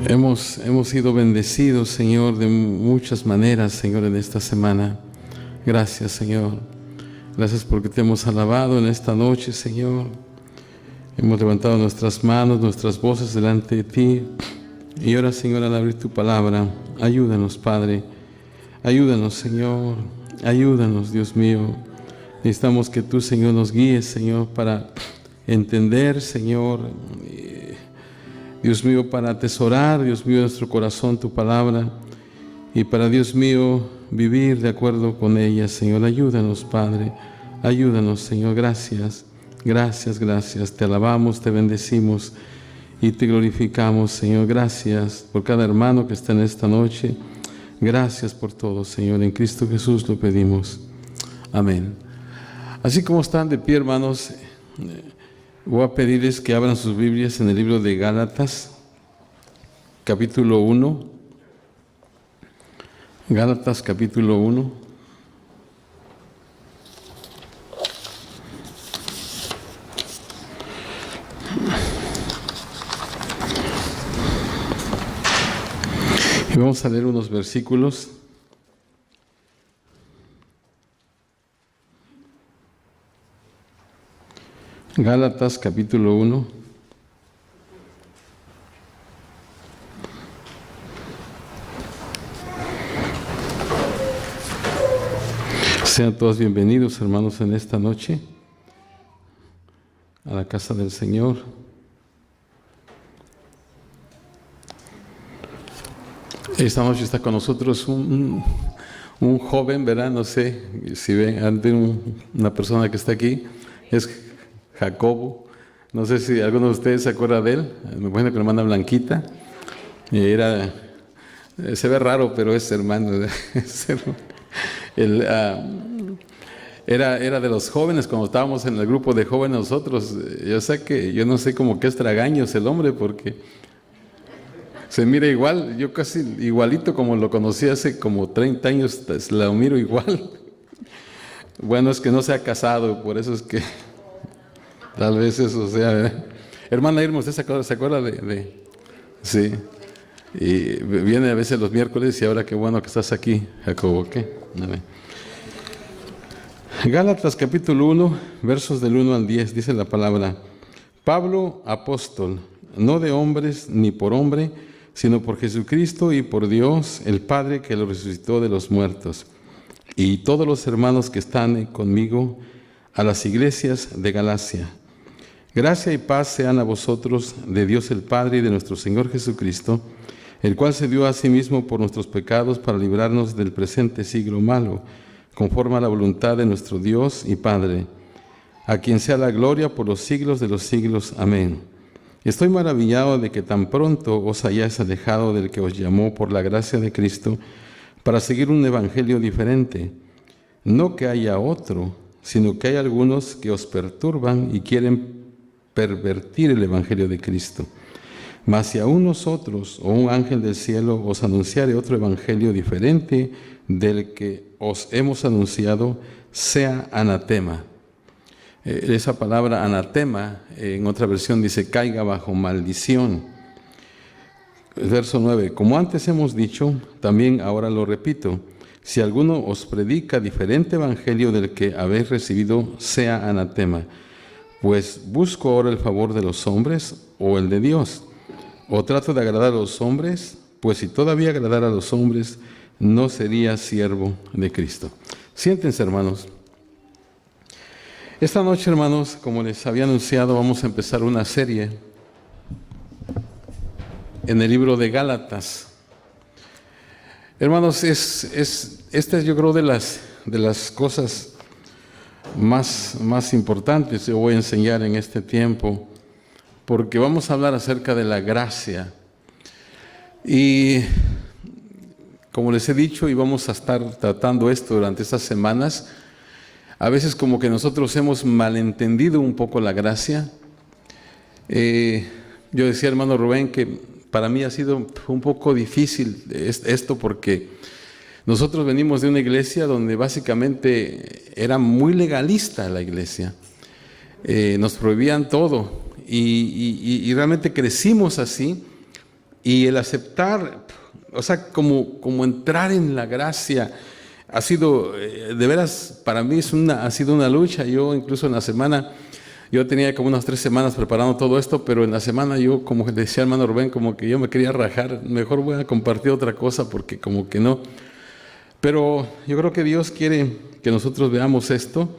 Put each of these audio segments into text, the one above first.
Hemos sido bendecidos, Señor, de muchas maneras, Señor, en esta semana. Gracias, Señor. Gracias porque te hemos alabado en esta noche, Señor. Hemos levantado nuestras manos, nuestras voces delante de ti. Y ahora, Señor, al abrir tu palabra, ayúdanos, Padre. Ayúdanos, Señor. Ayúdanos, Dios mío. Necesitamos que tú, Señor, nos guíes, Señor, para entender, Señor, Dios mío, para atesorar, Dios mío, en nuestro corazón tu palabra y para, Dios mío, vivir de acuerdo con ella, Señor. Ayúdanos, Padre. Ayúdanos, Señor. Gracias. Gracias, gracias. Te alabamos, te bendecimos y te glorificamos, Señor. Gracias por cada hermano que está en esta noche. Gracias por todo, Señor. En Cristo Jesús lo pedimos. Amén. Así como están de pie, hermanos, voy a pedirles que abran sus Biblias en el libro de Gálatas, capítulo 1. Gálatas, capítulo 1. Y vamos a leer unos versículos. Gálatas, capítulo 1. Sean todos bienvenidos, hermanos, en esta noche a la casa del Señor. Esta noche está con nosotros un joven, ¿verdad? No sé si ven ante una persona que está aquí. Es Jacobo. No sé si alguno de ustedes se acuerda de él. Me imagino que la hermana Blanquita. Se ve raro, pero es hermano. Era de los jóvenes cuando estábamos en el grupo de jóvenes nosotros. Yo no sé cómo que es tragaños el hombre, porque se mira igual. Yo casi igualito como lo conocí hace como 30 años, lo miro igual. Bueno, es que no se ha casado, por eso es que tal vez eso sea, ¿verdad? Hermana Irma, ¿usted se acuerda de? Sí. Y viene a veces los miércoles y ahora qué bueno que estás aquí, Jacobo, ¿ok? Gálatas capítulo 1, versos del 1 al 10, dice la palabra: Pablo, apóstol, no de hombres ni por hombre, sino por Jesucristo y por Dios, el Padre que lo resucitó de los muertos, y todos los hermanos que están conmigo, a las iglesias de Galacia. Gracia y paz sean a vosotros de Dios el Padre y de nuestro Señor Jesucristo, el cual se dio a sí mismo por nuestros pecados para librarnos del presente siglo malo, conforme a la voluntad de nuestro Dios y Padre, a quien sea la gloria por los siglos de los siglos. Amén. Estoy maravillado de que tan pronto os hayáis alejado del que os llamó por la gracia de Cristo para seguir un evangelio diferente. No que haya otro, sino que hay algunos que os perturban y quieren pervertir el evangelio de Cristo. Mas si aún nosotros o un ángel del cielo os anunciare otro evangelio diferente del que os hemos anunciado, sea anatema. Esa palabra anatema, en otra versión dice caiga bajo maldición. Verso 9: como antes hemos dicho, también ahora lo repito, si alguno os predica diferente evangelio del que habéis recibido, sea anatema. Pues busco ahora el favor de los hombres o el de Dios, o trato de agradar a los hombres, pues si todavía agradara a los hombres, no sería siervo de Cristo. Siéntense, hermanos. Esta noche, hermanos, como les había anunciado, vamos a empezar una serie en el libro de Gálatas. Hermanos, esta es, yo creo, de las cosas más importantes que voy a enseñar en este tiempo, porque vamos a hablar acerca de la gracia. Y como les he dicho, y vamos a estar tratando esto durante estas semanas, a veces como que nosotros hemos malentendido un poco la gracia. Yo decía, hermano Rubén, que para mí ha sido un poco difícil esto, porque nosotros venimos de una iglesia donde básicamente era muy legalista la iglesia. Nos prohibían todo y realmente crecimos así, Y el aceptar, o sea, como entrar en la gracia, ha sido, de veras, para mí ha sido una lucha. Yo incluso en la semana, yo tenía como unas 3 semanas preparando todo esto, pero en la semana yo, como decía el hermano Rubén, como que yo me quería rajar, mejor voy a compartir otra cosa porque como que no. Pero yo creo que Dios quiere que nosotros veamos esto,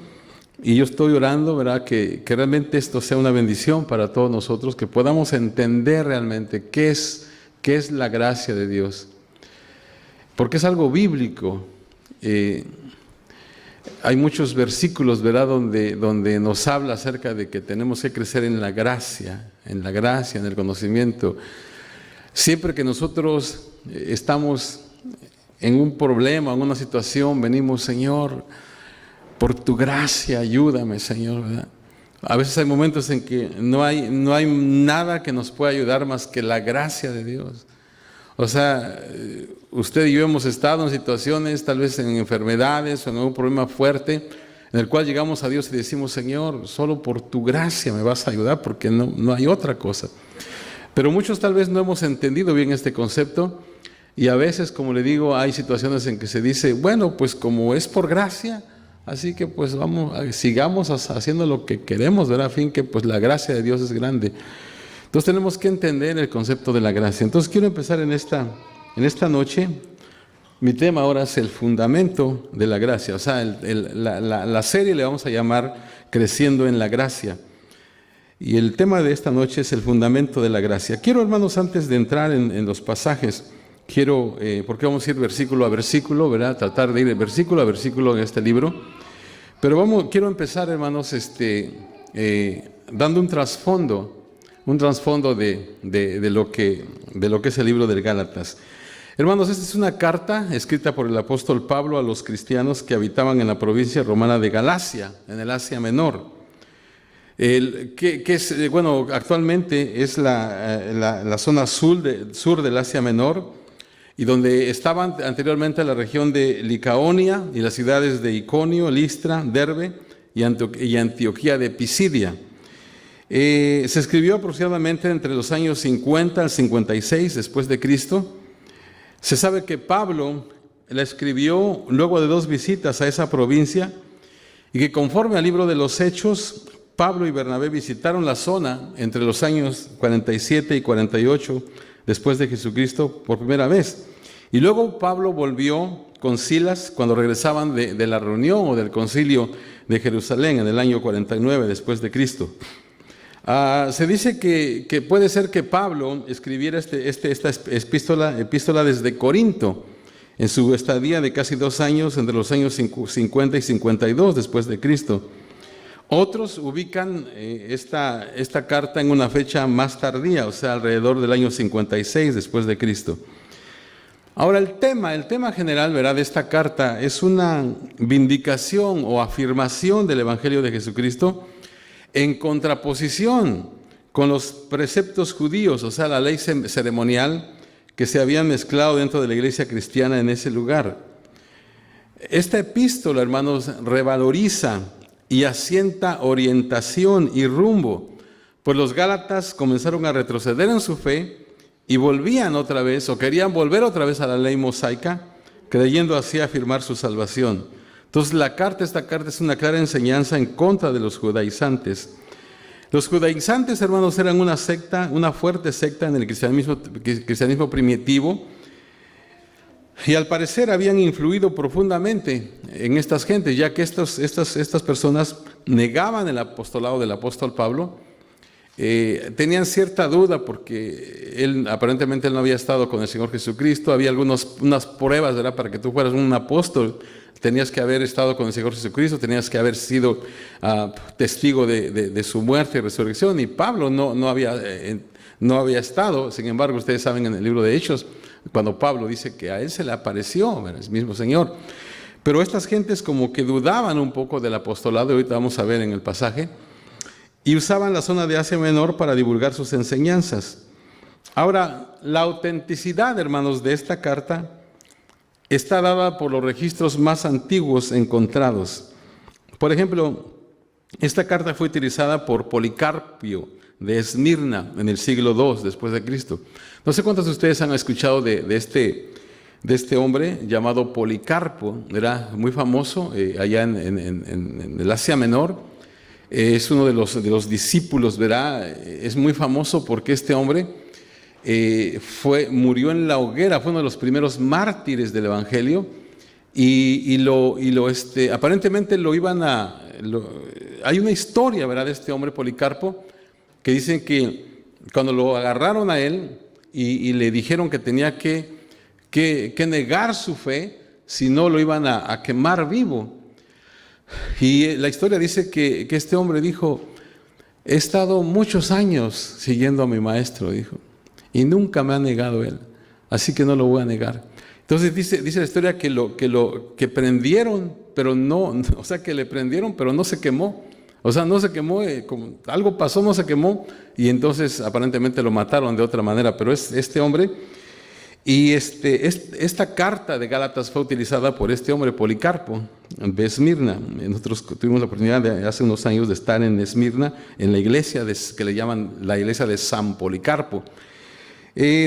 y yo estoy orando, ¿verdad?, que realmente esto sea una bendición para todos nosotros, que podamos entender realmente qué es la gracia de Dios, porque es algo bíblico. Hay muchos versículos, ¿verdad?, donde nos habla acerca de que tenemos que crecer en la gracia, en el conocimiento. Siempre que nosotros estamos en un problema, en una situación, venimos, Señor, por tu gracia, ayúdame, Señor, ¿verdad? A veces hay momentos en que no hay nada que nos pueda ayudar más que la gracia de Dios. O sea, usted y yo hemos estado en situaciones, tal vez en enfermedades o en algún problema fuerte, en el cual llegamos a Dios y decimos, Señor, solo por tu gracia me vas a ayudar, porque no hay otra cosa. Pero muchos tal vez no hemos entendido bien este concepto, y a veces, como le digo, hay situaciones en que se dice, bueno, pues como es por gracia, así que pues sigamos haciendo lo que queremos, ¿verdad? A fin que pues la gracia de Dios es grande. Entonces tenemos que entender el concepto de la gracia. Entonces quiero empezar en esta noche. Mi tema ahora es el fundamento de la gracia. O sea, la serie le vamos a llamar Creciendo en la Gracia. Y el tema de esta noche es el fundamento de la gracia. Quiero, hermanos, antes de entrar en los pasajes, porque vamos a ir versículo a versículo, ¿verdad? Tratar de ir versículo a versículo en este libro. Pero quiero empezar, hermanos, dando un trasfondo de lo que es el libro del Gálatas. Hermanos, esta es una carta escrita por el apóstol Pablo a los cristianos que habitaban en la provincia romana de Galacia, en el Asia Menor. Actualmente es la zona sur del Asia Menor, y donde estaban anteriormente la región de Licaonia y las ciudades de Iconio, Listra, Derbe y Antioquía de Pisidia. Se escribió aproximadamente entre los años 50 al 56 después de Cristo. Se sabe que Pablo la escribió luego de 2 visitas a esa provincia, y que conforme al libro de los Hechos, Pablo y Bernabé visitaron la zona entre los años 47 y 48 después de Jesucristo por primera vez. Y luego Pablo volvió con Silas cuando regresaban de la reunión o del concilio de Jerusalén en el año 49 después de Cristo. Se dice que puede ser que Pablo escribiera esta epístola desde Corinto, en su estadía de casi 2 años, entre los años 50 y 52 después de Cristo. Otros ubican esta carta en una fecha más tardía, o sea, alrededor del año 56 después de Cristo. Ahora, el tema general, ¿verdad?, de esta carta es una vindicación o afirmación del Evangelio de Jesucristo en contraposición con los preceptos judíos, o sea, la ley ceremonial que se habían mezclado dentro de la iglesia cristiana en ese lugar. Esta epístola, hermanos, revaloriza y asienta orientación y rumbo, pues los gálatas comenzaron a retroceder en su fe y volvían otra vez, o querían volver otra vez a la ley mosaica, creyendo así afirmar su salvación. Entonces esta carta es una clara enseñanza en contra de los judaizantes. Los judaizantes, hermanos, eran una secta, una fuerte secta en el cristianismo primitivo, y al parecer habían influido profundamente en estas gentes, ya que estas personas negaban el apostolado del apóstol Pablo. Tenían cierta duda porque aparentemente él no había estado con el Señor Jesucristo. Había unas pruebas, ¿verdad? Para que tú fueras un apóstol, tenías que haber estado con el Señor Jesucristo, tenías que haber sido testigo de su muerte y resurrección. Y Pablo no había estado. Sin embargo, ustedes saben en el libro de Hechos, cuando Pablo dice que a él se le apareció, ¿verdad?, el mismo Señor. Pero estas gentes como que dudaban un poco del apostolado, y ahorita vamos a ver en el pasaje, y usaban la zona de Asia Menor para divulgar sus enseñanzas. Ahora, la autenticidad, hermanos, de esta carta está dada por los registros más antiguos encontrados. Por ejemplo, esta carta fue utilizada por Policarpio de Esmirna en el siglo II después de Cristo. No sé cuántos de ustedes han escuchado de este hombre llamado Policarpo. Era muy famoso allá en el Asia Menor. Es uno de los discípulos, ¿verdad? Es muy famoso porque este hombre murió en la hoguera, fue uno de los primeros mártires del Evangelio. Aparentemente hay una historia, ¿verdad?, de este hombre Policarpo, que dicen que cuando lo agarraron a él y le dijeron que tenía que negar su fe, si no lo iban a quemar vivo. Y la historia dice que este hombre dijo: he estado muchos años siguiendo a mi maestro, dijo, y nunca me ha negado él, así que no lo voy a negar. Entonces dice la historia que prendieron, pero no, o sea, que le prendieron, pero no se quemó. O sea, no se quemó, algo pasó, no se quemó, y entonces aparentemente lo mataron de otra manera. Pero es este hombre, y esta carta de Gálatas fue utilizada por este hombre, Policarpo, de Esmirna. Nosotros tuvimos la oportunidad hace unos años de estar en Esmirna, en la iglesia que le llaman la iglesia de San Policarpo.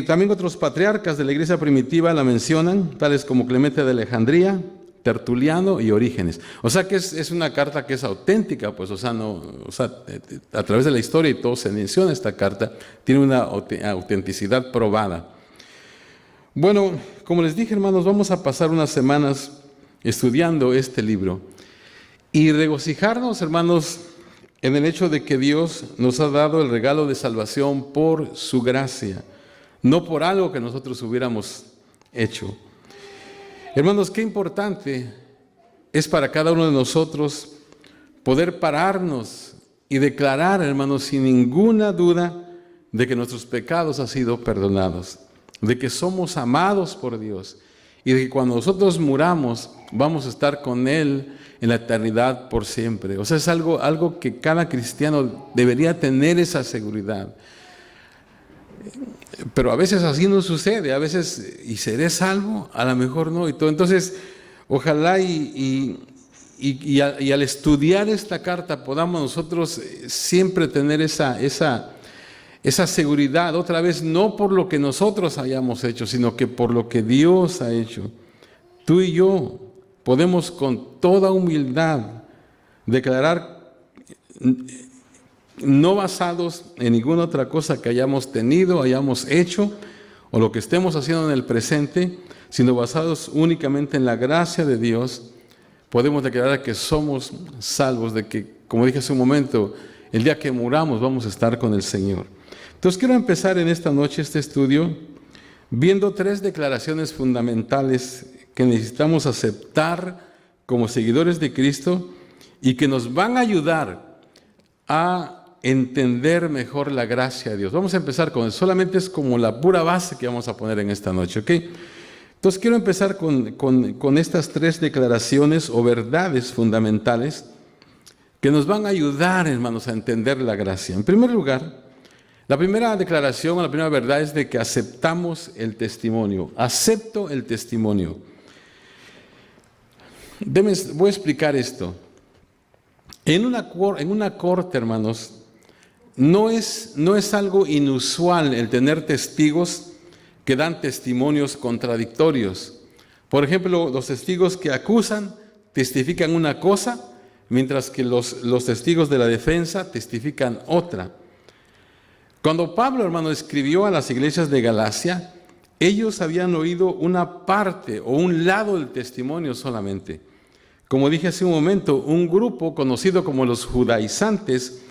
También otros patriarcas de la iglesia primitiva la mencionan, tales como Clemente de Alejandría, Tertuliano y Orígenes. O sea que es una carta que es auténtica, pues, a través de la historia y todo se menciona esta carta, tiene una autenticidad probada. Bueno, como les dije, hermanos, vamos a pasar unas semanas estudiando este libro y regocijarnos, hermanos, en el hecho de que Dios nos ha dado el regalo de salvación por su gracia, no por algo que nosotros hubiéramos hecho. Hermanos, qué importante es para cada uno de nosotros poder pararnos y declarar, hermanos, sin ninguna duda de que nuestros pecados han sido perdonados, de que somos amados por Dios y de que cuando nosotros muramos vamos a estar con Él en la eternidad por siempre. O sea, es algo que cada cristiano debería tener esa seguridad. Pero a veces así no sucede, a veces, ¿y seré salvo? A lo mejor no, y todo. Entonces, ojalá y al estudiar esta carta podamos nosotros siempre tener esa seguridad, otra vez, no por lo que nosotros hayamos hecho, sino que por lo que Dios ha hecho. Tú y yo podemos con toda humildad declarar, no basados en ninguna otra cosa que hayamos tenido, hayamos hecho, o lo que estemos haciendo en el presente, sino basados únicamente en la gracia de Dios, podemos declarar que somos salvos, de que, como dije hace un momento, el día que muramos vamos a estar con el Señor. Entonces quiero empezar en esta noche este estudio viendo 3 declaraciones fundamentales que necesitamos aceptar como seguidores de Cristo y que nos van a ayudar a entender mejor la gracia de Dios. Vamos a empezar con eso. Solamente es como la pura base que vamos a poner en esta noche, ¿ok? Entonces quiero empezar con estas 3 declaraciones o verdades fundamentales que nos van a ayudar, hermanos, a entender la gracia. En primer lugar, la primera declaración o la primera verdad es de que aceptamos el testimonio. Acepto el testimonio. Voy a explicar esto. En una corte, hermanos, no es algo inusual el tener testigos que dan testimonios contradictorios. Por ejemplo, los testigos que acusan testifican una cosa, mientras que los testigos de la defensa testifican otra. Cuando Pablo, hermano, escribió a las iglesias de Galacia, ellos habían oído una parte o un lado del testimonio solamente. Como dije hace un momento, un grupo conocido como los judaizantes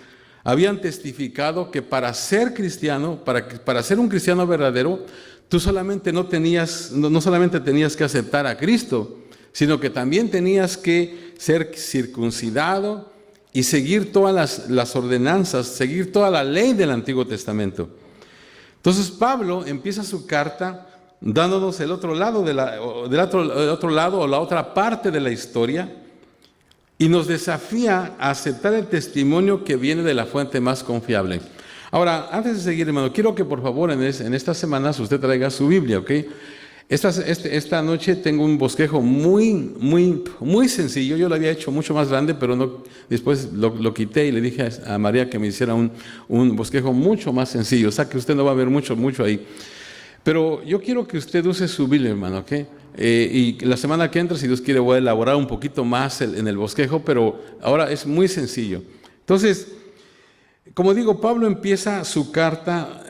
habían testificado que para ser cristiano, para ser un cristiano verdadero, tú no solamente tenías que aceptar a Cristo, sino que también tenías que ser circuncidado y seguir todas las ordenanzas, seguir toda la ley del Antiguo Testamento. Entonces Pablo empieza su carta dándonos el otro lado o la otra parte de la historia y nos desafía a aceptar el testimonio que viene de la fuente más confiable. Ahora, antes de seguir, hermano, quiero que por favor en estas semanas usted traiga su Biblia, ¿ok? Esta noche tengo un bosquejo muy sencillo. Yo lo había hecho mucho más grande, pero después lo quité y le dije a María que me hiciera un bosquejo mucho más sencillo. O sea que usted no va a ver mucho ahí. Pero yo quiero que usted use su Biblia, hermano, ¿ok? Y la semana que entra, si Dios quiere, voy a elaborar un poquito más en el bosquejo, pero ahora es muy sencillo. Entonces, como digo, Pablo empieza su carta,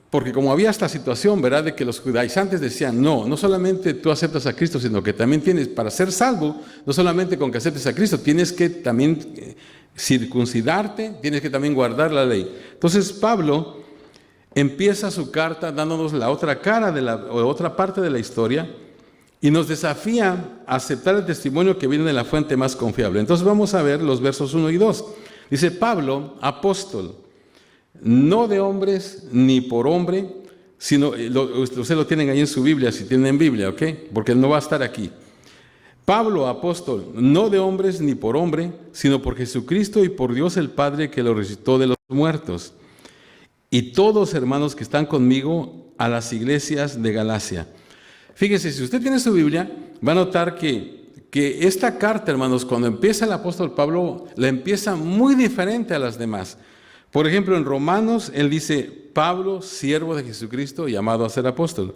porque como había esta situación, ¿verdad?, de que los judaizantes decían, no solamente tú aceptas a Cristo, sino que también tienes, para ser salvo, no solamente con que aceptes a Cristo, tienes que también circuncidarte, tienes que también guardar la ley. Entonces, Pablo empieza su carta dándonos la otra cara o otra parte de la historia y nos desafía a aceptar el testimonio que viene de la fuente más confiable. Entonces vamos a ver los versos 1 y 2. Dice: Pablo, apóstol, no de hombres ni por hombre, sino, ustedes lo tienen ahí en su Biblia, si tienen Biblia, ¿ok? Porque no va a estar aquí. Pablo, apóstol, no de hombres ni por hombre, sino por Jesucristo y por Dios el Padre que lo resucitó de los muertos. Y todos, hermanos, que están conmigo, a las iglesias de Galacia. Fíjese, si usted tiene su Biblia, va a notar que esta carta, hermanos, cuando empieza el apóstol Pablo, la empieza muy diferente a las demás. Por ejemplo, en Romanos, él dice: Pablo, siervo de Jesucristo, llamado a ser apóstol.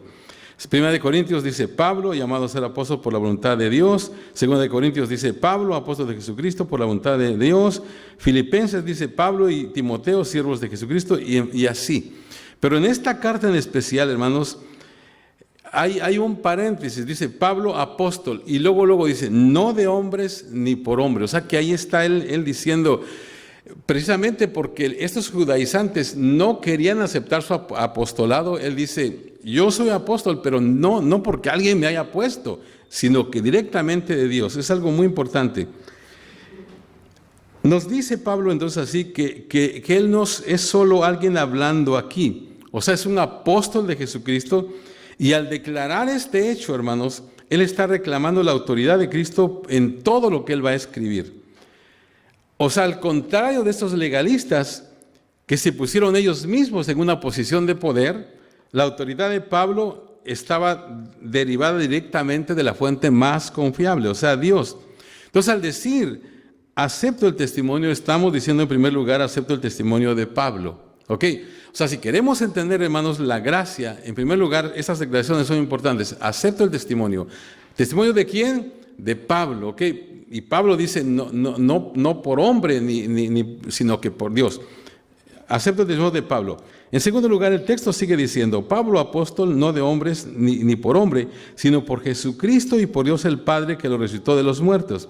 Primera de Corintios dice: Pablo, llamado a ser apóstol por la voluntad de Dios. Segunda de Corintios dice: Pablo, apóstol de Jesucristo por la voluntad de Dios. Filipenses dice: Pablo y Timoteo, siervos de Jesucristo, y así. Pero en esta carta en especial, hermanos, hay un paréntesis, dice Pablo, apóstol, y luego dice: no de hombres ni por hombre. O sea que ahí está él diciendo, precisamente porque estos judaizantes no querían aceptar su apostolado, él dice: yo soy apóstol, pero no porque alguien me haya puesto, sino que directamente de Dios. Es algo muy importante. Nos dice Pablo entonces así que él no es solo alguien hablando aquí, o sea, es un apóstol de Jesucristo, y al declarar este hecho, hermanos, él está reclamando la autoridad de Cristo en todo lo que él va a escribir. O sea, al contrario de estos legalistas que se pusieron ellos mismos en una posición de poder, la autoridad de Pablo estaba derivada directamente de la fuente más confiable, o sea, Dios. Entonces, al decir acepto el testimonio, estamos diciendo en primer lugar acepto el testimonio de Pablo. ¿Ok? O sea, si queremos entender, hermanos, la gracia, en primer lugar, estas declaraciones son importantes. Acepto el testimonio. ¿Testimonio de quién? De Pablo. ¿Ok? Y Pablo dice no por hombre, sino que por Dios. Acepto el testimonio de Pablo. En segundo lugar, el texto sigue diciendo: Pablo, apóstol, no de hombres ni por hombre, sino por Jesucristo y por Dios el Padre que lo resucitó de los muertos.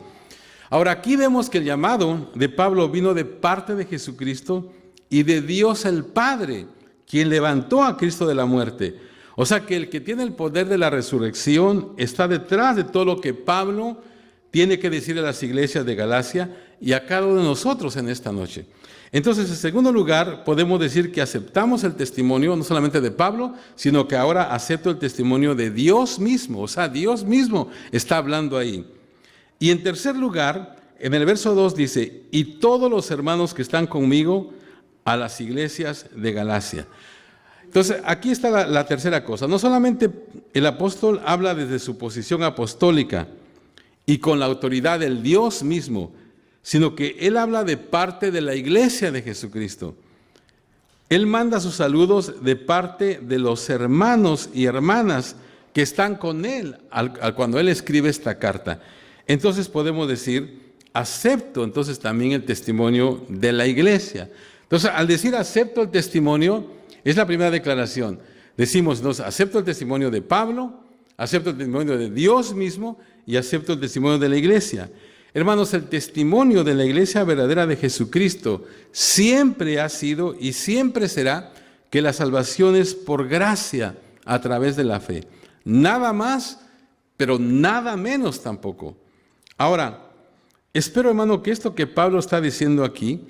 Ahora, aquí vemos que el llamado de Pablo vino de parte de Jesucristo y de Dios el Padre, quien levantó a Cristo de la muerte. O sea que el que tiene el poder de la resurrección está detrás de todo lo que Pablo tiene que decir a las iglesias de Galacia y a cada uno de nosotros en esta noche. Entonces, en segundo lugar, podemos decir que aceptamos el testimonio no solamente de Pablo, sino que ahora acepto el testimonio de Dios mismo. O sea, Dios mismo está hablando ahí. Y en tercer lugar, en el verso 2 dice: y todos los hermanos que están conmigo, a las iglesias de Galacia. Entonces, aquí está la tercera cosa. No solamente el apóstol habla desde su posición apostólica y con la autoridad del Dios mismo, sino que él habla de parte de la iglesia de Jesucristo. Él manda sus saludos de parte de los hermanos y hermanas que están con él cuando él escribe esta carta. Entonces podemos decir: acepto entonces también el testimonio de la iglesia. Entonces, al decir acepto el testimonio, es la primera declaración. Decimos, entonces, acepto el testimonio de Pablo, acepto el testimonio de Dios mismo y acepto el testimonio de la iglesia. Hermanos, el testimonio de la iglesia verdadera de Jesucristo siempre ha sido y siempre será que la salvación es por gracia a través de la fe. Nada más, pero nada menos tampoco. Ahora, espero, hermano, que esto que Pablo está diciendo aquí,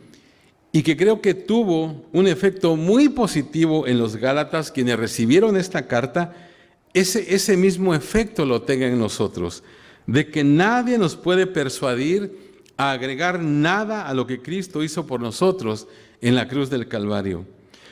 y que creo que tuvo un efecto muy positivo en los Gálatas, quienes recibieron esta carta, ese mismo efecto lo tenga en nosotros, de que nadie nos puede persuadir a agregar nada a lo que Cristo hizo por nosotros en la cruz del Calvario.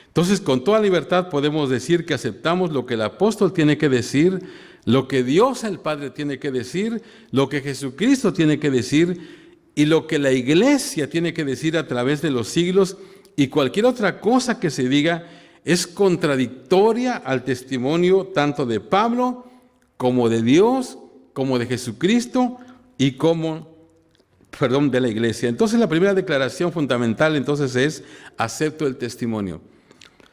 Entonces, con toda libertad podemos decir que aceptamos lo que el apóstol tiene que decir, lo que Dios el Padre tiene que decir, lo que Jesucristo tiene que decir, y lo que la iglesia tiene que decir a través de los siglos, y cualquier otra cosa que se diga es contradictoria al testimonio tanto de Pablo como de Dios, como de Jesucristo y de la iglesia. Entonces la primera declaración fundamental entonces es: acepto el testimonio.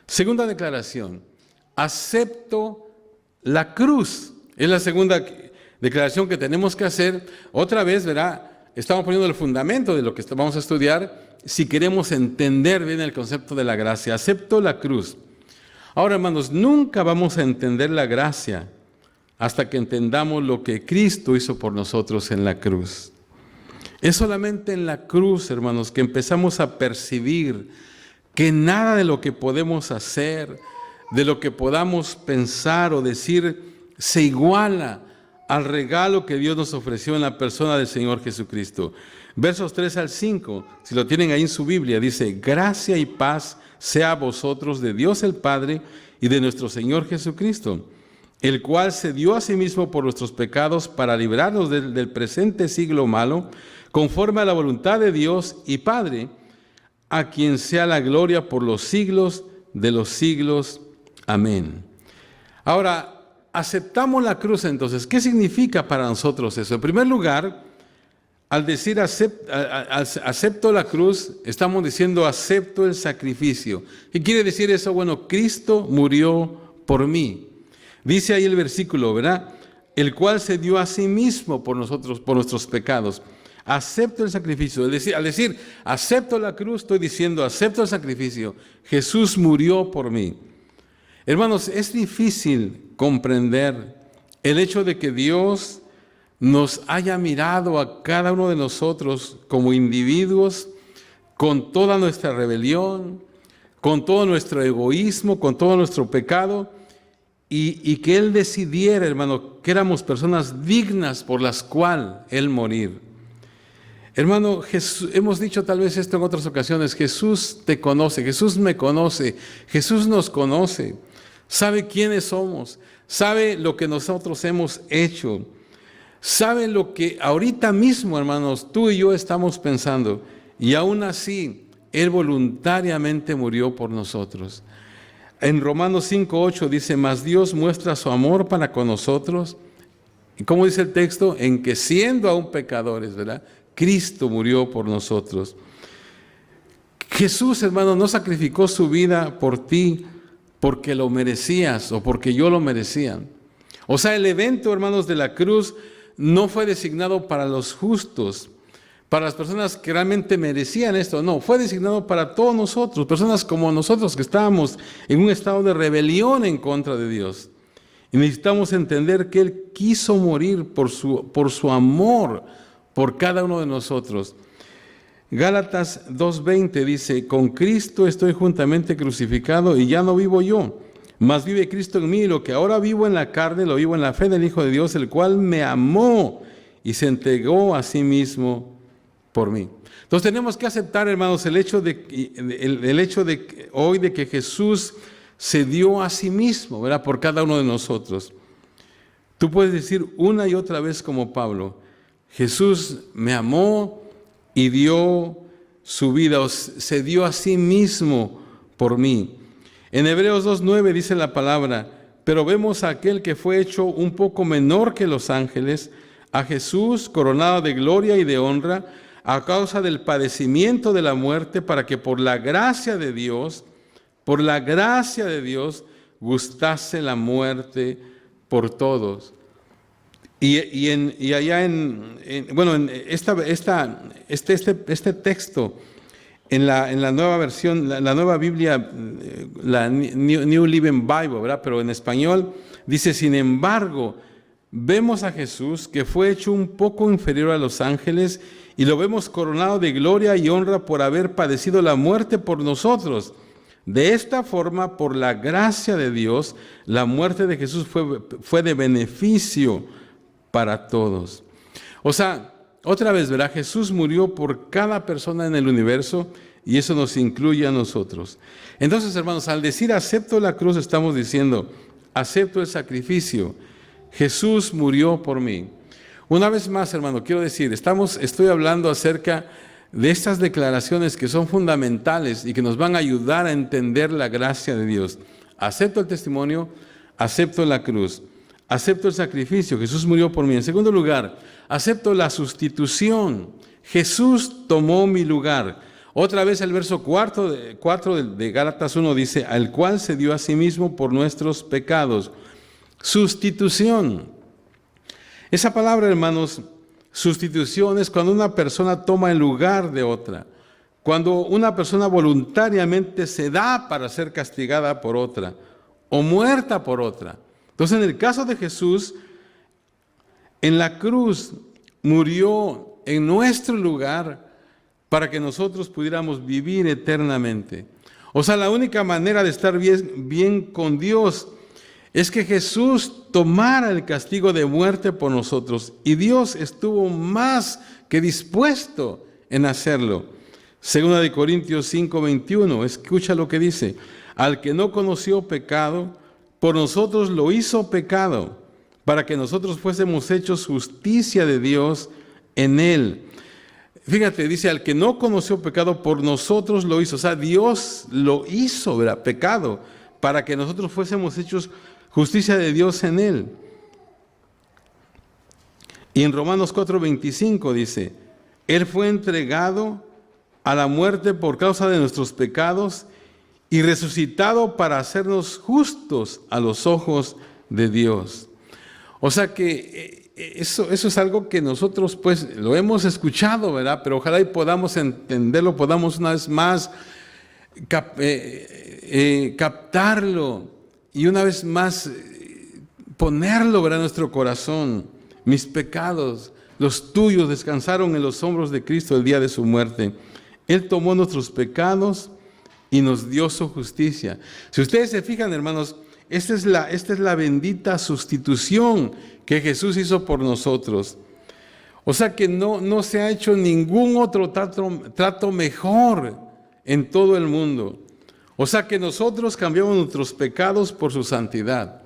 Segunda declaración: acepto la cruz. Es la segunda declaración que tenemos que hacer. Otra vez, verá, estamos poniendo el fundamento de lo que vamos a estudiar si queremos entender bien el concepto de la gracia. Acepto la cruz. Ahora, hermanos, nunca vamos a entender la gracia hasta que entendamos lo que Cristo hizo por nosotros en la cruz. Es solamente en la cruz, hermanos, que empezamos a percibir que nada de lo que podemos hacer, de lo que podamos pensar o decir, se iguala al regalo que Dios nos ofreció en la persona del Señor Jesucristo. Versos 3 al 5, si lo tienen ahí en su Biblia, dice: gracia y paz sea a vosotros de Dios el Padre y de nuestro Señor Jesucristo, el cual se dio a sí mismo por nuestros pecados para librarnos del presente siglo malo, conforme a la voluntad de Dios y Padre, a quien sea la gloria por los siglos de los siglos. Amén. Ahora, aceptamos la cruz entonces. ¿Qué significa para nosotros eso? En primer lugar, al decir acepto la cruz, estamos diciendo acepto el sacrificio. ¿Qué quiere decir eso? Bueno, Cristo murió por mí. Dice ahí el versículo, ¿verdad? El cual se dio a sí mismo por nosotros, por nuestros pecados. Acepto el sacrificio. Al decir acepto la cruz, estoy diciendo acepto el sacrificio. Jesús murió por mí. Hermanos, es difícil comprender el hecho de que Dios nos haya mirado a cada uno de nosotros como individuos con toda nuestra rebelión, con todo nuestro egoísmo, con todo nuestro pecado, y que Él decidiera, hermano, que éramos personas dignas por las cuales Él morir. Hermano, hemos dicho tal vez esto en otras ocasiones: Jesús te conoce, Jesús me conoce, Jesús nos conoce, sabe quiénes somos, sabe lo que nosotros hemos hecho, sabe lo que ahorita mismo, hermanos, tú y yo estamos pensando, y aún así, Él voluntariamente murió por nosotros. En Romanos 5:8 dice: mas Dios muestra su amor para con nosotros. ¿Y cómo dice el texto? En que siendo aún pecadores, ¿verdad?, Cristo murió por nosotros. Jesús, hermano, no sacrificó su vida por ti porque lo merecías o porque yo lo merecía. O sea, el evento, hermanos, de la cruz no fue designado para los justos, para las personas que realmente merecían esto. No, fue designado para todos nosotros, personas como nosotros que estábamos en un estado de rebelión en contra de Dios. Y necesitamos entender que Él quiso morir por su amor por cada uno de nosotros. Gálatas 2:20 dice: con Cristo estoy juntamente crucificado y ya no vivo yo, mas vive Cristo en mí, y lo que ahora vivo en la carne lo vivo en la fe del Hijo de Dios, el cual me amó y se entregó a sí mismo por mí. Entonces tenemos que aceptar, hermanos, el hecho de hoy de que Jesús se dio a sí mismo, ¿verdad?, por cada uno de nosotros. Tú puedes decir una y otra vez como Pablo: Jesús me amó y dio su vida, o se dio a sí mismo por mí. En Hebreos 2:9 dice la palabra: pero vemos a aquel que fue hecho un poco menor que los ángeles, a Jesús coronado de gloria y de honra, a causa del padecimiento de la muerte, para que por la gracia de Dios, gustase la muerte por todos. Y allá este texto, en la nueva versión, la nueva Biblia, la New Living Bible, ¿verdad?, pero en español, dice: sin embargo, vemos a Jesús que fue hecho un poco inferior a los ángeles, y lo vemos coronado de gloria y honra por haber padecido la muerte por nosotros. De esta forma, por la gracia de Dios, la muerte de Jesús fue de beneficio para todos. O sea, otra vez, verá, Jesús murió por cada persona en el universo, y eso nos incluye a nosotros. Entonces, hermanos, al decir acepto la cruz, estamos diciendo acepto el sacrificio. Jesús murió por mí. Una vez más, hermano, quiero decir, estoy hablando acerca de estas declaraciones que son fundamentales y que nos van a ayudar a entender la gracia de Dios. Acepto el testimonio, acepto la cruz, acepto el sacrificio, Jesús murió por mí. En segundo lugar, acepto la sustitución. Jesús tomó mi lugar. Otra vez el verso 4 de Gálatas 1 dice, al cual se dio a sí mismo por nuestros pecados. Sustitución. Esa palabra, hermanos, sustitución es cuando una persona toma el lugar de otra. Cuando una persona voluntariamente se da para ser castigada por otra o muerta por otra. Entonces, en el caso de Jesús, en la cruz murió en nuestro lugar para que nosotros pudiéramos vivir eternamente. O sea, la única manera de estar bien con Dios es que Jesús tomara el castigo de muerte por nosotros. Y Dios estuvo más que dispuesto en hacerlo. Segunda de Corintios 5:21, escucha lo que dice. Al que no conoció pecado, por nosotros lo hizo pecado, para que nosotros fuésemos hechos justicia de Dios en él. Fíjate, dice, al que no conoció pecado, por nosotros lo hizo. O sea, Dios lo hizo, ¿verdad? Pecado, para que nosotros fuésemos hechos justicia de Dios en él. Y en Romanos 4:25 dice, él fue entregado a la muerte por causa de nuestros pecados y resucitado para hacernos justos a los ojos de Dios. O sea que eso es algo que nosotros pues lo hemos escuchado, ¿verdad? Pero ojalá y podamos entenderlo, podamos una vez más captarlo y una vez más ponerlo, ¿verdad?, en nuestro corazón. Mis pecados, los tuyos, descansaron en los hombros de Cristo el día de su muerte. Él tomó nuestros pecados y nos dio su justicia. Si ustedes se fijan, hermanos, esta es la bendita sustitución que Jesús hizo por nosotros. O sea que no se ha hecho ningún otro trato mejor en todo el mundo. O sea que nosotros cambiamos nuestros pecados por su santidad.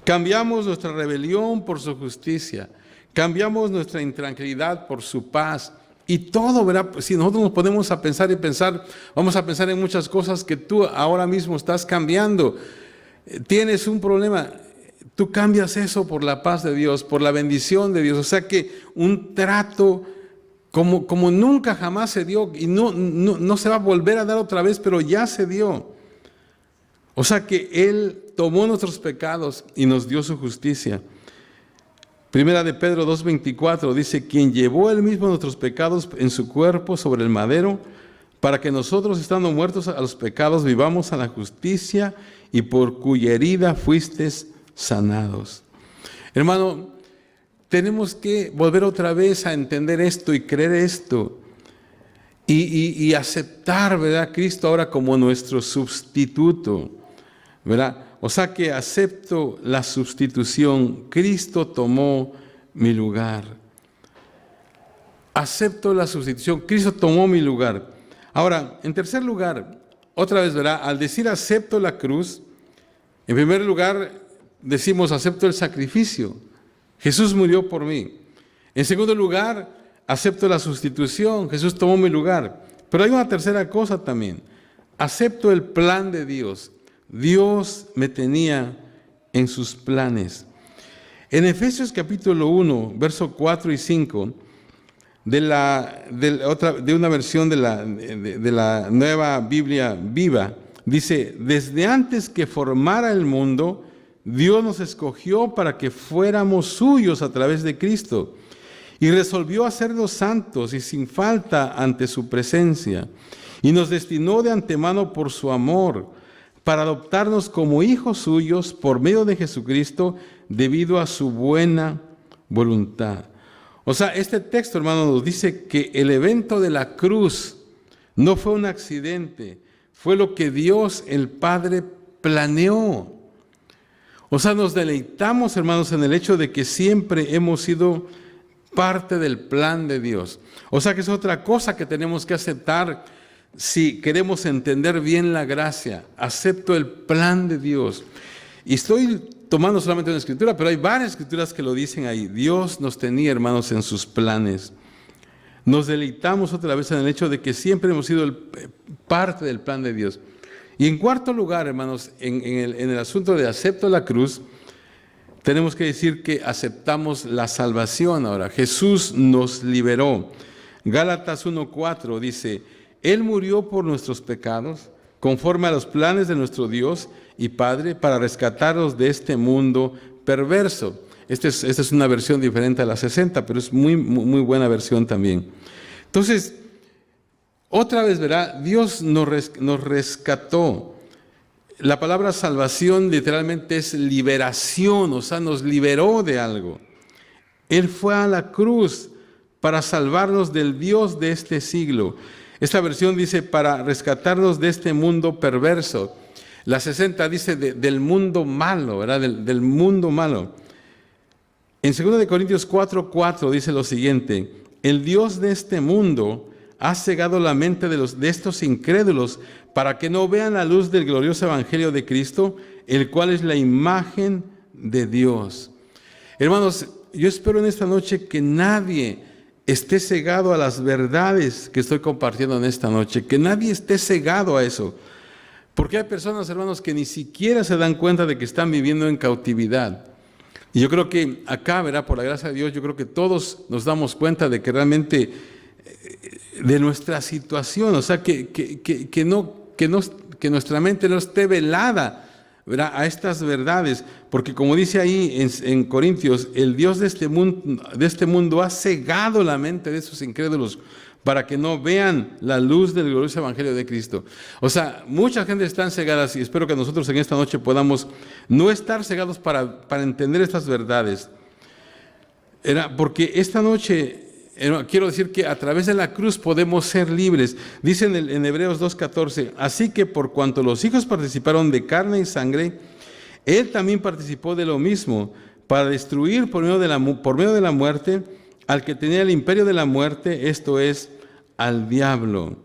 Cambiamos nuestra rebelión por su justicia. Cambiamos nuestra intranquilidad por su paz. Y todo, ¿verdad? Si nosotros nos ponemos a pensar y pensar, vamos a pensar en muchas cosas que tú ahora mismo estás cambiando. Tienes un problema, tú cambias eso por la paz de Dios, por la bendición de Dios. O sea que un trato como nunca jamás se dio y no se va a volver a dar otra vez, pero ya se dio. O sea que Él tomó nuestros pecados y nos dio su justicia. Primera de Pedro 2:24 dice, quien llevó Él mismo nuestros pecados en su cuerpo sobre el madero, para que nosotros, estando muertos a los pecados, vivamos a la justicia, y por cuya herida fuisteis sanados. Hermano, tenemos que volver otra vez a entender esto y creer esto y aceptar, ¿verdad?, a Cristo ahora como nuestro sustituto, ¿verdad? O sea que acepto la sustitución. Cristo tomó mi lugar. Acepto la sustitución. Cristo tomó mi lugar. Ahora, en tercer lugar, otra vez, ¿verdad? Al decir acepto la cruz, en primer lugar decimos acepto el sacrificio. Jesús murió por mí. En segundo lugar, acepto la sustitución. Jesús tomó mi lugar. Pero hay una tercera cosa también. Acepto el plan de Dios. Dios me tenía en sus planes. En Efesios capítulo 1, versos 4 y 5, de una versión de la Nueva Biblia Viva, dice, desde antes que formara el mundo, Dios nos escogió para que fuéramos suyos a través de Cristo y resolvió hacernos santos y sin falta ante su presencia y nos destinó de antemano por su amor para adoptarnos como hijos suyos por medio de Jesucristo debido a su buena voluntad. O sea, este texto, hermano, nos dice que el evento de la cruz no fue un accidente, fue lo que Dios, el Padre, planeó. O sea, nos deleitamos, hermanos, en el hecho de que siempre hemos sido parte del plan de Dios. O sea, que es otra cosa que tenemos que aceptar si queremos entender bien la gracia. Acepto el plan de Dios. Y estoy tomando solamente una escritura, pero hay varias escrituras que lo dicen ahí. Dios nos tenía, hermanos, en sus planes. Nos deleitamos otra vez en el hecho de que siempre hemos sido parte del plan de Dios. Y en cuarto lugar, hermanos, en el asunto de acepto la cruz, tenemos que decir que aceptamos la salvación ahora. Jesús nos liberó. Gálatas 1:4 dice, Él murió por nuestros pecados, conforme a los planes de nuestro Dios y Padre, para rescatarnos de este mundo perverso. Esta es una versión diferente a la 60, pero es muy buena versión también. Entonces, otra vez, verá, Dios nos rescató. La palabra salvación literalmente es liberación, o sea, nos liberó de algo. Él fue a la cruz para salvarnos del Dios de este siglo. Esta versión dice para rescatarnos de este mundo perverso. La 60 dice del mundo malo, ¿verdad? Del mundo malo. En 2 Corintios 4:4 dice lo siguiente, el Dios de este mundo ha cegado la mente de estos incrédulos para que no vean la luz del glorioso evangelio de Cristo, el cual es la imagen de Dios. Hermanos, yo espero en esta noche que nadie esté cegado a las verdades que estoy compartiendo en esta noche, que nadie esté cegado a eso. Porque hay personas, hermanos, que ni siquiera se dan cuenta de que están viviendo en cautividad. Y yo creo que acá, ¿verdad? Por la gracia de Dios, yo creo que todos nos damos cuenta de que realmente de nuestra situación, o sea, que nuestra mente no esté velada, ¿verdad? A estas verdades, porque como dice ahí en Corintios, el Dios de este mundo ha cegado la mente de esos incrédulos para que no vean la luz del glorioso evangelio de Cristo. O sea, mucha gente está cegada y espero que nosotros en esta noche podamos no estar cegados para entender estas verdades. Porque esta noche quiero decir que a través de la cruz podemos ser libres. Dice en Hebreos 2:14, así que por cuanto los hijos participaron de carne y sangre, Él también participó de lo mismo, para destruir por medio de la muerte al que tenía el imperio de la muerte, esto es, al diablo.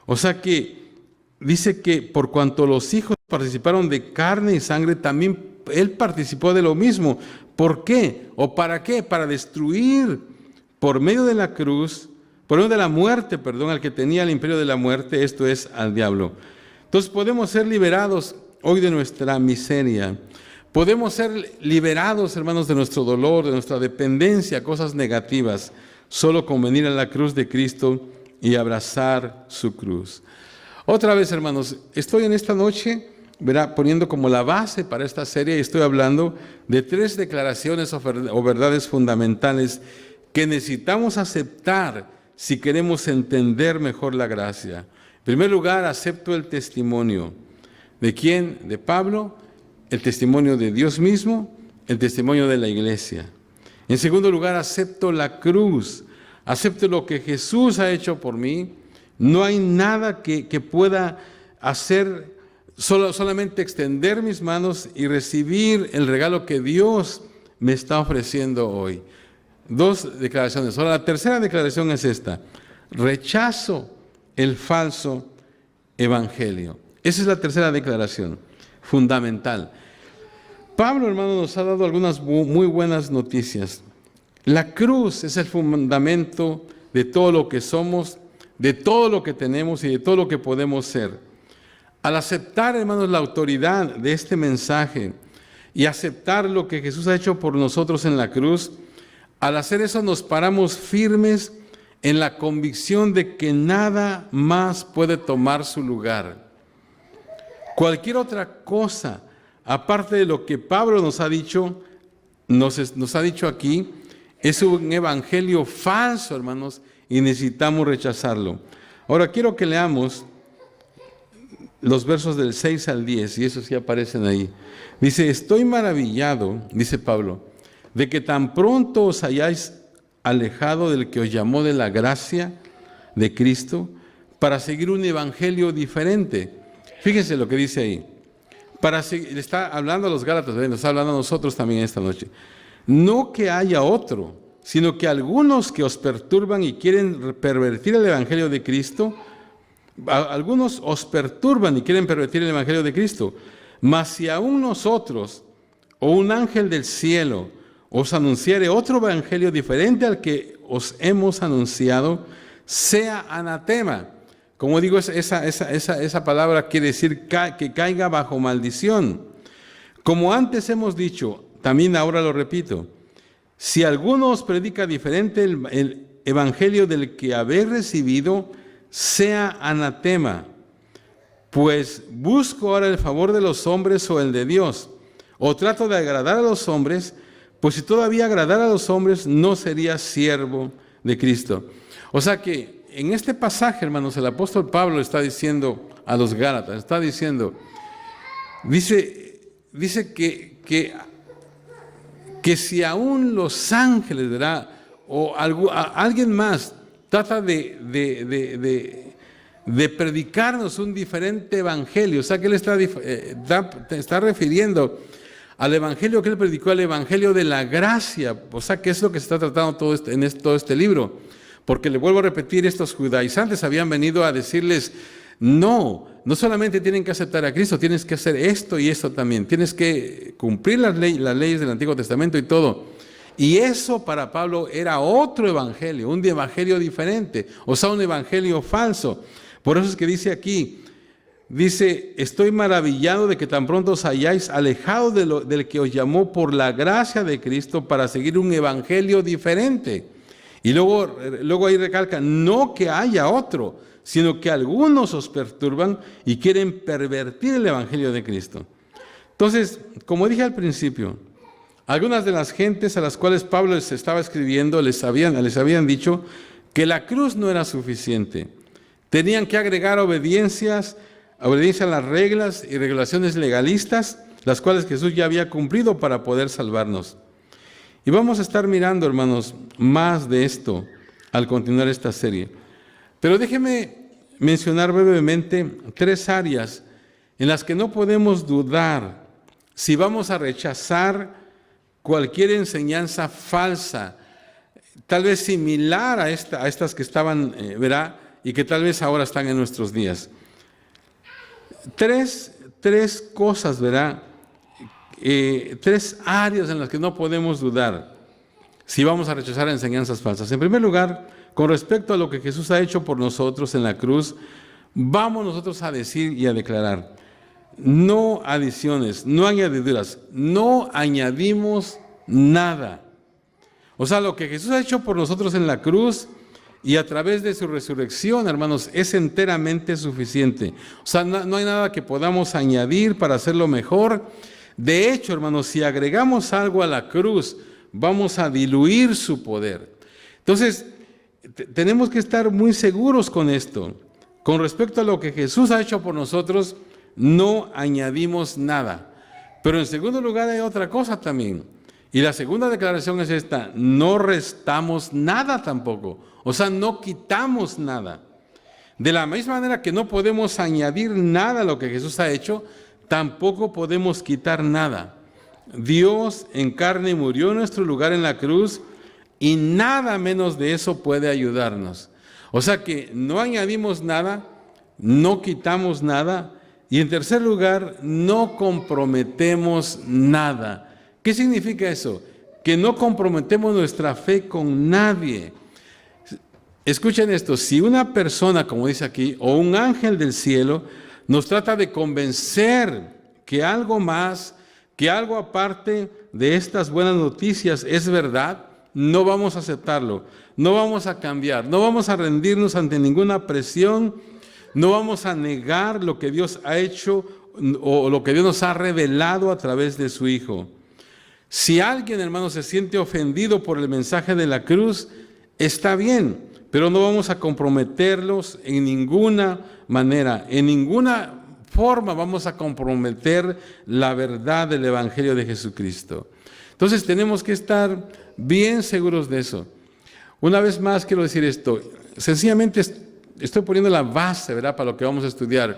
O sea que dice que por cuanto los hijos participaron de carne y sangre, también Él participó de lo mismo. ¿Por qué? ¿O para qué? Para destruir por medio de la cruz, por medio de la muerte, al que tenía el imperio de la muerte, esto es, al diablo. Entonces podemos ser liberados hoy de nuestra miseria. Podemos ser liberados, hermanos, de nuestro dolor, de nuestra dependencia, cosas negativas, solo con venir a la cruz de Cristo y abrazar su cruz. Otra vez, hermanos, estoy en esta noche, verá, poniendo como la base para esta serie, y estoy hablando de 3 declaraciones o verdades fundamentales que necesitamos aceptar si queremos entender mejor la gracia. En primer lugar, acepto el testimonio. ¿De quién? De Pablo. El testimonio de Dios mismo, el testimonio de la iglesia. En segundo lugar, acepto la cruz, acepto lo que Jesús ha hecho por mí. No hay nada que pueda hacer, solamente extender mis manos y recibir el regalo que Dios me está ofreciendo hoy. 2 declaraciones. Ahora, la tercera declaración es esta: rechazo el falso evangelio. Esa es la tercera declaración fundamental. Pablo, hermano, nos ha dado algunas muy buenas noticias. La cruz es el fundamento de todo lo que somos, de todo lo que tenemos y de todo lo que podemos ser. Al aceptar, hermanos, la autoridad de este mensaje y aceptar lo que Jesús ha hecho por nosotros en la cruz, al hacer eso nos paramos firmes en la convicción de que nada más puede tomar su lugar. Cualquier otra cosa, aparte de lo que Pablo nos ha dicho aquí, es un evangelio falso, hermanos, y necesitamos rechazarlo. Ahora quiero que leamos los versos del 6 al 10, y esos sí aparecen ahí. Dice, estoy maravillado, dice Pablo, de que tan pronto os hayáis alejado del que os llamó de la gracia de Cristo para seguir un evangelio diferente. Fíjense lo que dice ahí. Le está hablando a los Gálatas, nos está hablando a nosotros también esta noche. No que haya otro, sino que algunos que os perturban y quieren pervertir el evangelio de Cristo, algunos os perturban y quieren pervertir el evangelio de Cristo. Mas si aún nosotros, o un ángel del cielo, os anunciare otro evangelio diferente al que os hemos anunciado, sea anatema. Como digo, esa palabra quiere decir que caiga bajo maldición. Como antes hemos dicho, también ahora lo repito, si alguno os predica diferente el evangelio del que habéis recibido, sea anatema. Pues busco ahora el favor de los hombres o el de Dios, o trato de agradar a los hombres, pues si todavía agradara a los hombres, no sería siervo de Cristo. O sea que en este pasaje, hermanos, el apóstol Pablo está diciendo a los Gálatas, está diciendo, dice que si aún los ángeles, ¿verdad?, o alguien más trata de predicarnos un diferente evangelio, o sea que él está refiriendo al evangelio que él predicó, al evangelio de la gracia, o sea que es lo que se está tratando todo este libro, porque le vuelvo a repetir, estos judaizantes habían venido a decirles, no solamente tienen que aceptar a Cristo, tienes que hacer esto y esto también, tienes que cumplir las leyes del Antiguo Testamento y todo. Y eso para Pablo era otro evangelio, un evangelio diferente, o sea, un evangelio falso. Por eso es que dice aquí, estoy maravillado de que tan pronto os hayáis alejado del que os llamó por la gracia de Cristo para seguir un evangelio diferente. Y luego ahí recalca, no que haya otro, sino que algunos os perturban y quieren pervertir el evangelio de Cristo. Entonces, como dije al principio, algunas de las gentes a las cuales Pablo les estaba escribiendo les habían dicho que la cruz no era suficiente. Tenían que agregar obediencia a las reglas y regulaciones legalistas, las cuales Jesús ya había cumplido para poder salvarnos. Y vamos a estar mirando, hermanos, más de esto al continuar esta serie. Pero déjeme mencionar brevemente 3 áreas en las que no podemos dudar si vamos a rechazar cualquier enseñanza falsa, tal vez similar a estas que estaban, ¿verdad?, y que tal vez ahora están en nuestros días. Tres cosas, ¿verdad?, 3 áreas en las que no podemos dudar si vamos a rechazar enseñanzas falsas. En primer lugar, con respecto a lo que Jesús ha hecho por nosotros en la cruz, vamos nosotros a decir y a declarar, no adiciones, no añadiduras, no añadimos nada. O sea, lo que Jesús ha hecho por nosotros en la cruz y a través de su resurrección, hermanos, es enteramente suficiente. O sea, no hay nada que podamos añadir para hacerlo mejor. De hecho, hermanos, si agregamos algo a la cruz, vamos a diluir su poder. Entonces, tenemos que estar muy seguros con esto. Con respecto a lo que Jesús ha hecho por nosotros, no añadimos nada. Pero en segundo lugar hay otra cosa también. Y la segunda declaración es esta, no restamos nada tampoco. O sea, no quitamos nada. De la misma manera que no podemos añadir nada a lo que Jesús ha hecho, tampoco podemos quitar nada. Dios en carne murió en nuestro lugar en la cruz y nada menos de eso puede ayudarnos. O sea que no añadimos nada, no quitamos nada y en tercer lugar, no comprometemos nada. ¿Qué significa eso? Que no comprometemos nuestra fe con nadie. Escuchen esto, si una persona, como dice aquí, o un ángel del cielo, nos trata de convencer que algo más, que algo aparte de estas buenas noticias es verdad, no vamos a aceptarlo, no vamos a cambiar, no vamos a rendirnos ante ninguna presión, no vamos a negar lo que Dios ha hecho o lo que Dios nos ha revelado a través de su Hijo. Si alguien, hermano, se siente ofendido por el mensaje de la cruz, está bien, pero no vamos a comprometerlos en ninguna manera, en ninguna forma vamos a comprometer la verdad del Evangelio de Jesucristo. Entonces tenemos que estar bien seguros de eso. Una vez más quiero decir esto, sencillamente estoy poniendo la base, ¿verdad?, para lo que vamos a estudiar,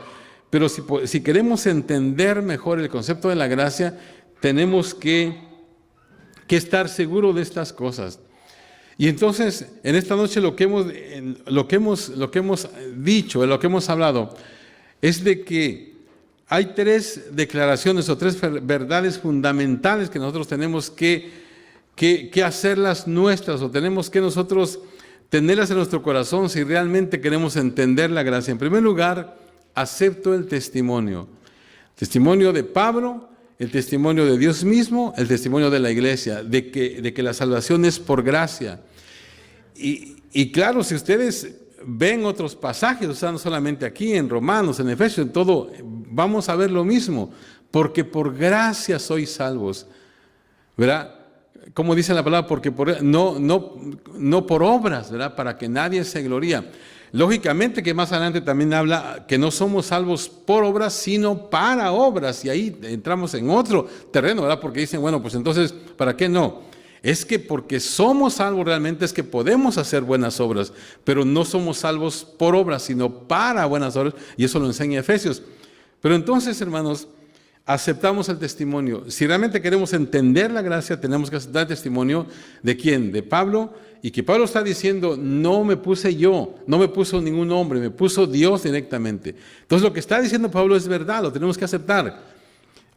pero si queremos entender mejor el concepto de la gracia, tenemos que estar seguros de estas cosas. Y entonces, en esta noche lo que hemos dicho, lo que hemos hablado, es de que hay 3 declaraciones o 3 verdades fundamentales que nosotros tenemos que que hacerlas nuestras, o tenemos que nosotros tenerlas en nuestro corazón si realmente queremos entender la gracia. En primer lugar, acepto el testimonio. Testimonio de Pablo, el testimonio de Dios mismo, el testimonio de la iglesia, de que la salvación es por gracia. Y claro, si ustedes ven otros pasajes, o sea, no solamente aquí, en Romanos, en Efesios, en todo, vamos a ver lo mismo, porque por gracia sois salvos, ¿verdad? Como dice la palabra, porque no por obras, ¿verdad? Para que nadie se gloría. Lógicamente que más adelante también habla que no somos salvos por obras, sino para obras, y ahí entramos en otro terreno, ¿verdad? Porque dicen, bueno, pues entonces, ¿para qué no? Es que porque somos salvos realmente es que podemos hacer buenas obras, pero no somos salvos por obras, sino para buenas obras, y eso lo enseña Efesios. Pero entonces, hermanos, aceptamos el testimonio. Si realmente queremos entender la gracia, tenemos que aceptar el testimonio ¿de quién? De Pablo, y que Pablo está diciendo, no me puse yo, no me puso ningún hombre, me puso Dios directamente. Entonces lo que está diciendo Pablo es verdad, lo tenemos que aceptar.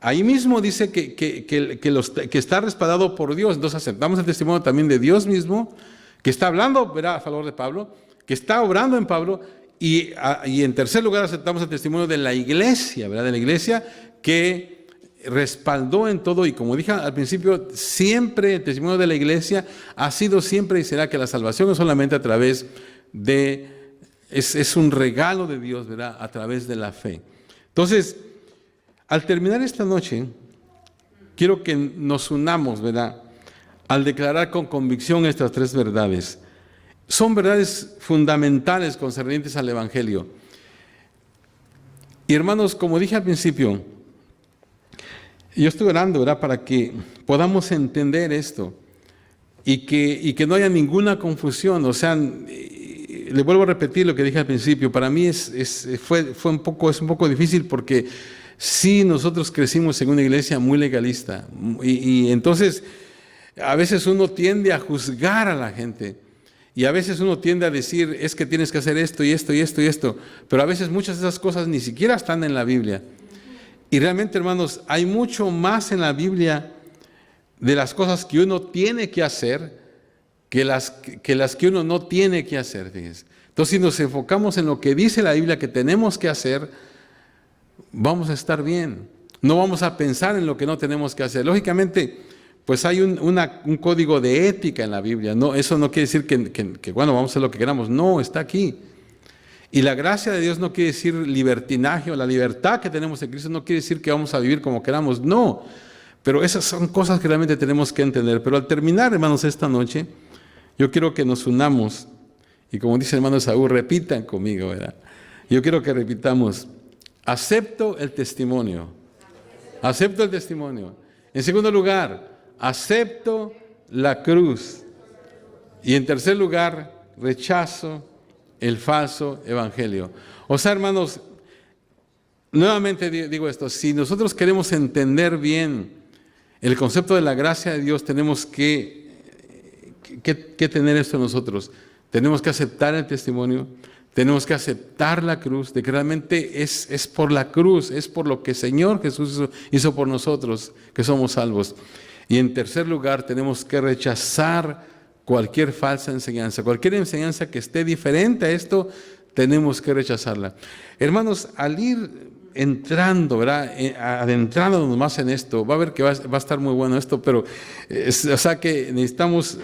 Ahí mismo dice que está respaldado por Dios, entonces aceptamos el testimonio también de Dios mismo, que está hablando, ¿verdad?, a favor de Pablo, que está obrando en Pablo, y en tercer lugar aceptamos el testimonio de la iglesia, ¿verdad?, de la iglesia que respaldó en todo, y como dije al principio, siempre el testimonio de la iglesia ha sido siempre y será que la salvación es solamente a través es un regalo de Dios, ¿verdad?, a través de la fe. Entonces, al terminar esta noche, quiero que nos unamos, ¿verdad?, al declarar con convicción estas tres verdades. Son verdades fundamentales concernientes al Evangelio. Y hermanos, como dije al principio, yo estoy orando, ¿verdad?, para que podamos entender esto y que no haya ninguna confusión. O sea, le vuelvo a repetir lo que dije al principio. Para mí es un poco difícil porque sí, nosotros crecimos en una iglesia muy legalista y entonces a veces uno tiende a juzgar a la gente y a veces uno tiende a decir, es que tienes que hacer esto y esto y esto y esto, pero a veces muchas de esas cosas ni siquiera están en la Biblia. Y realmente, hermanos, hay mucho más en la Biblia de las cosas que uno tiene que hacer que las que uno no tiene que hacer, fíjense. Entonces, si nos enfocamos en lo que dice la Biblia que tenemos que hacer, vamos a estar bien. No vamos a pensar en lo que no tenemos que hacer. Lógicamente, pues hay un código de ética en la Biblia. No, eso no quiere decir que bueno, vamos a hacer lo que queramos. No, está aquí. Y la gracia de Dios no quiere decir libertinaje, o la libertad que tenemos en Cristo no quiere decir que vamos a vivir como queramos, no. Pero esas son cosas que realmente tenemos que entender. Pero al terminar, hermanos, esta noche, yo quiero que nos unamos. Y como dice el hermano Saúl, repitan conmigo, ¿verdad? Yo quiero que repitamos, acepto el testimonio. Acepto el testimonio. En segundo lugar, acepto la cruz. Y en tercer lugar, rechazo el falso evangelio. O sea, hermanos, nuevamente digo esto, si nosotros queremos entender bien el concepto de la gracia de Dios, tenemos que tener esto en nosotros. Tenemos que aceptar el testimonio, tenemos que aceptar la cruz, de que realmente es por la cruz, es por lo que el Señor Jesús hizo por nosotros, que somos salvos. Y en tercer lugar, tenemos que rechazar cualquier falsa enseñanza, cualquier enseñanza que esté diferente a esto, tenemos que rechazarla. Hermanos, al ir entrando, ¿verdad?, adentrándonos más en esto, va a ver que va a estar muy bueno esto, pero o sea que necesitamos,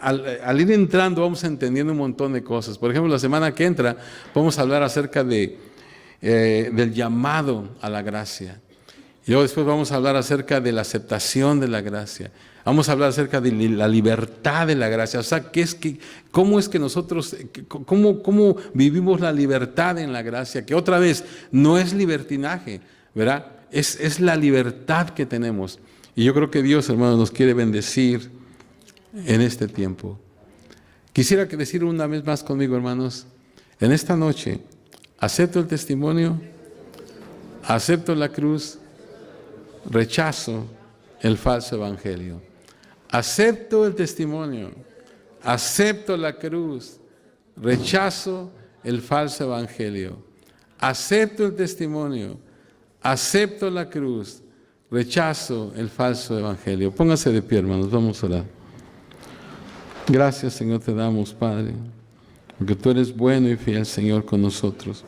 al ir entrando vamos entendiendo un montón de cosas. Por ejemplo, la semana que entra vamos a hablar acerca del llamado a la gracia. Y luego después vamos a hablar acerca de la aceptación de la gracia. Vamos a hablar acerca de la libertad de la gracia. O sea, ¿cómo es que nosotros, cómo vivimos la libertad en la gracia? Que otra vez, no es libertinaje, ¿verdad? Es la libertad que tenemos. Y yo creo que Dios, hermanos, nos quiere bendecir en este tiempo. Quisiera que decir una vez más conmigo, hermanos, en esta noche, acepto el testimonio, acepto la cruz, rechazo el falso evangelio. Acepto el testimonio, acepto la cruz, rechazo el falso evangelio. Acepto el testimonio, acepto la cruz, rechazo el falso evangelio. Pónganse de pie, hermanos, vamos a orar. Gracias, Señor, te damos, Padre, porque tú eres bueno y fiel, Señor, con nosotros.